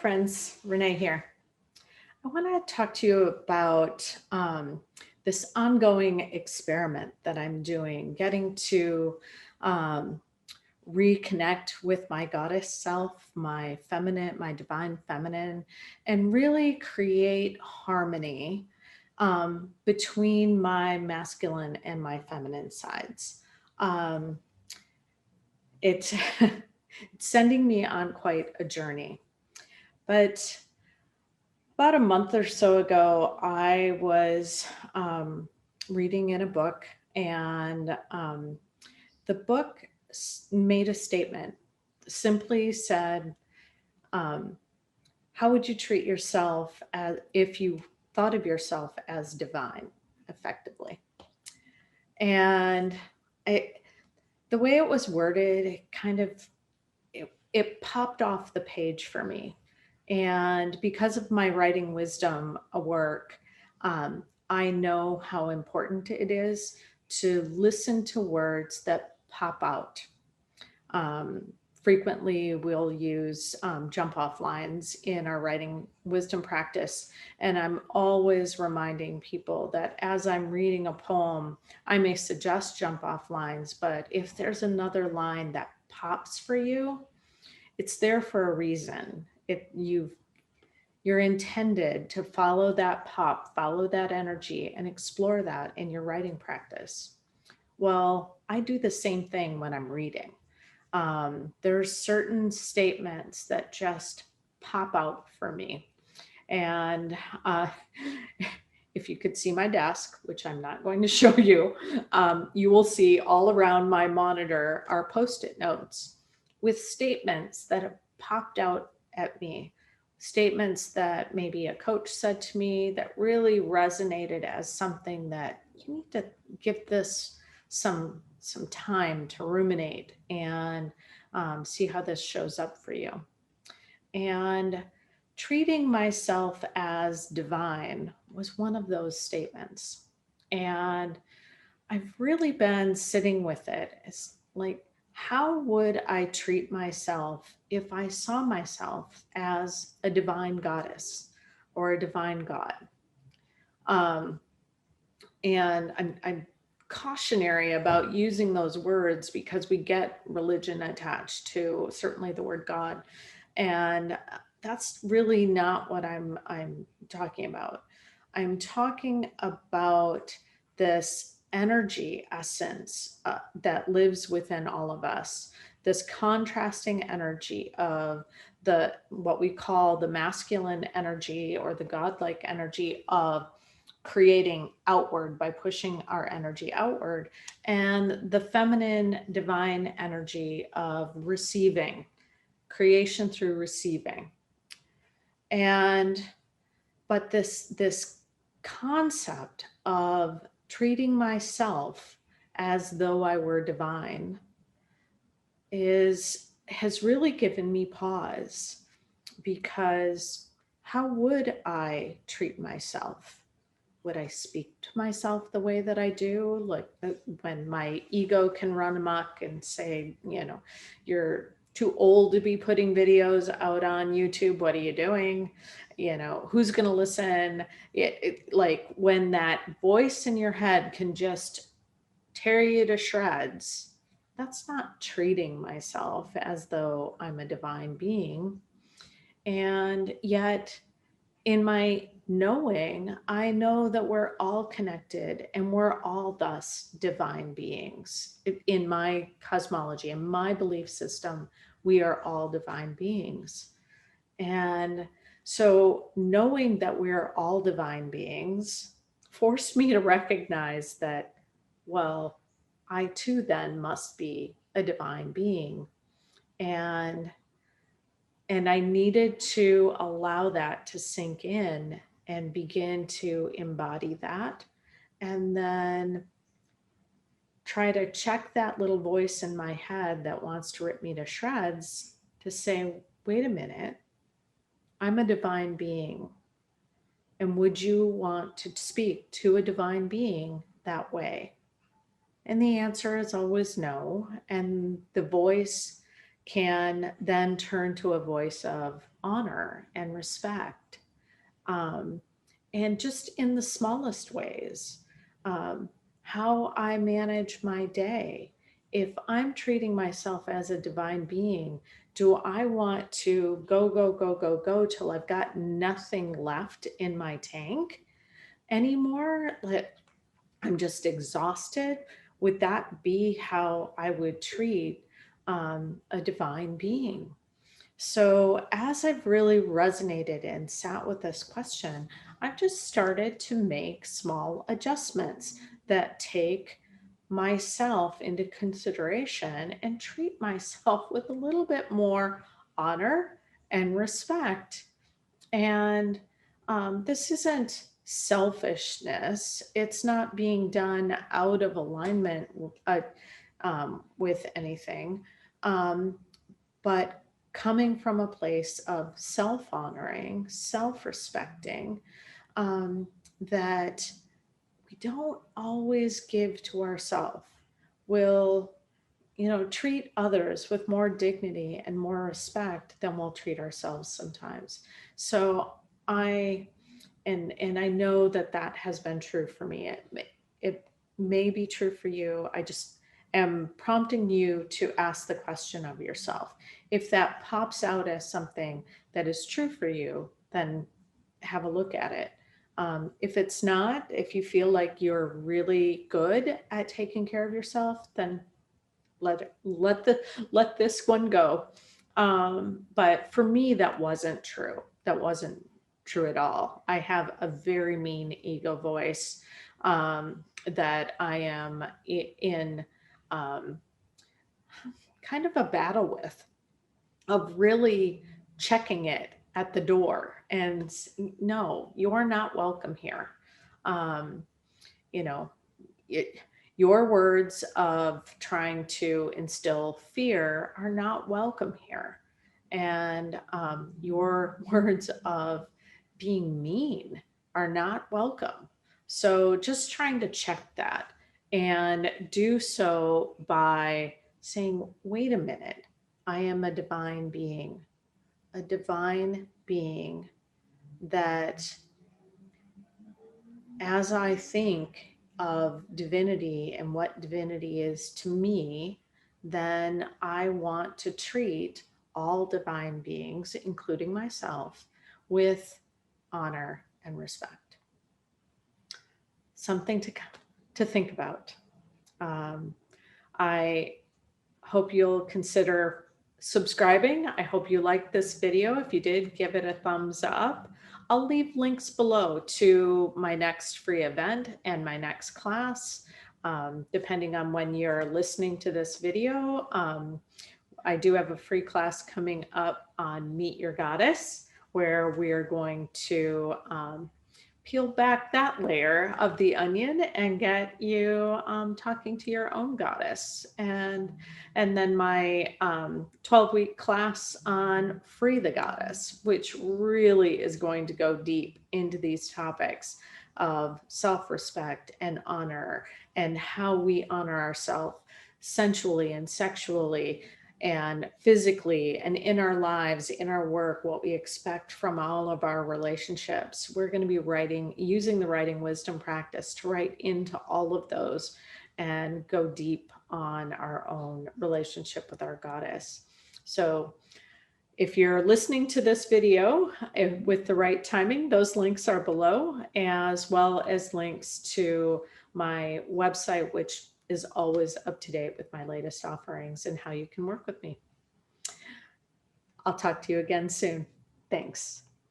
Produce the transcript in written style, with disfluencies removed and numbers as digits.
friends, Renee here. I want to talk to you about this ongoing experiment that I'm doing, getting to um, reconnect with my goddess self, my feminine, my divine feminine, and really create harmony between my masculine and my feminine sides. Um, it's it's sending me on quite a journey. But about a month or so ago, I was reading in a book, and the book made a statement, simply said, um, how would you treat yourself as if you thought of yourself as divine, effectively? And I, the way it was worded, it kind of it popped off the page for me. And because of my writing wisdom work, I know how important it is to listen to words that pop out. Um, Frequently, we'll use jump off lines in our writing wisdom practice. And I'm always reminding people that as I'm reading a poem, I may suggest jump off lines, but if there's another line that pops for you, it's there for a reason. You're intended to follow that pop, follow that energy, and explore that in your writing practice. Well, I do the same thing when I'm reading. There's certain statements that just pop out for me. And if you could see my desk, which I'm not going to show you, you will see all around my monitor are Post-it notes with statements that have popped out at me, statements that maybe a coach said to me that really resonated as something that you need to give this some time to ruminate and see how this shows up for you. And treating myself as divine was one of those statements. And I've really been sitting with it. It's like, how would I treat myself if I saw myself as a divine goddess or a divine god? Um, and I'm cautionary about using those words because we get religion attached to certainly the word God, and that's really not what I'm talking about. I'm talking about this energy essence that lives within all of us, this contrasting energy of the what we call the masculine energy or the godlike energy of creating outward by pushing our energy outward, and the feminine divine energy of receiving, creation through receiving. And but this concept of treating myself as though I were divine has really given me pause, because how would I treat myself? Would I speak to myself the way that I do? Like when my ego can run amok and say, you're too old to be putting videos out on YouTube. What are you doing? Who's going to listen? Like when that voice in your head can just tear you to shreds, that's not treating myself as though I'm a divine being. And yet, in my knowing, I know that we're all connected and we're all thus divine beings. In my cosmology, in my belief system, we are all divine beings. And so knowing that we're all divine beings forced me to recognize that, well, I too then must be a divine being. And I needed to allow that to sink in and begin to embody that. And then try to check that little voice in my head that wants to rip me to shreds to say, wait a minute, I'm a divine being. And would you want to speak to a divine being that way? And the answer is always no. And the voice can then turn to a voice of, honor and respect. Um, and just in the smallest ways, um, how I manage my day. If I'm treating myself as a divine being, do I want to go, go, go, go, go till I've got nothing left in my tank anymore? Like, I'm just exhausted. Would that be how I would treat a divine being? So, as I've really resonated and sat with this question, I've just started to make small adjustments that take myself into consideration and treat myself with a little bit more honor and respect. And this isn't selfishness, it's not being done out of alignment with anything. Um, but coming from a place of self honoring, self respecting, that we don't always give to ourselves. We'll, treat others with more dignity and more respect than we'll treat ourselves sometimes. So I, and I know that that has been true for me. It may be true for you. I just am prompting you to ask the question of yourself. If that pops out as something that is true for you, then have a look at it. If it's not, if you feel like you're really good at taking care of yourself, then let this one go. But for me, that wasn't true. That wasn't true at all. I have a very mean ego voice, that I am in, um, kind of a battle with, of really checking it at the door and no, you're not welcome here. Um, you know, it, your words of trying to instill fear are not welcome here. And your words of being mean are not welcome. So just trying to check that and do so by saying, wait a minute, I am a divine being that, as I think of divinity and what divinity is to me, then I want to treat all divine beings, including myself, with honor and respect. Something to think about. Um, I hope you'll consider subscribing. I hope you liked this video. If you did, give it a thumbs up. I'll leave links below to my next free event and my next class, depending on when you're listening to this video. I do have a free class coming up on Meet Your Goddess, where we are going to peel back that layer of the onion and get you talking to your own goddess. And then my 12-week class on Free the Goddess, which really is going to go deep into these topics of self-respect and honor, and how we honor ourselves sensually and sexually and physically and in our lives, in our work, what we expect from all of our relationships. We're going to be using the writing wisdom practice to write into all of those and go deep on our own relationship with our goddess. So if you're listening to this video with the right timing, those links are below, as well as links to my website, which is always up to date with my latest offerings and how you can work with me. I'll talk to you again soon. Thanks.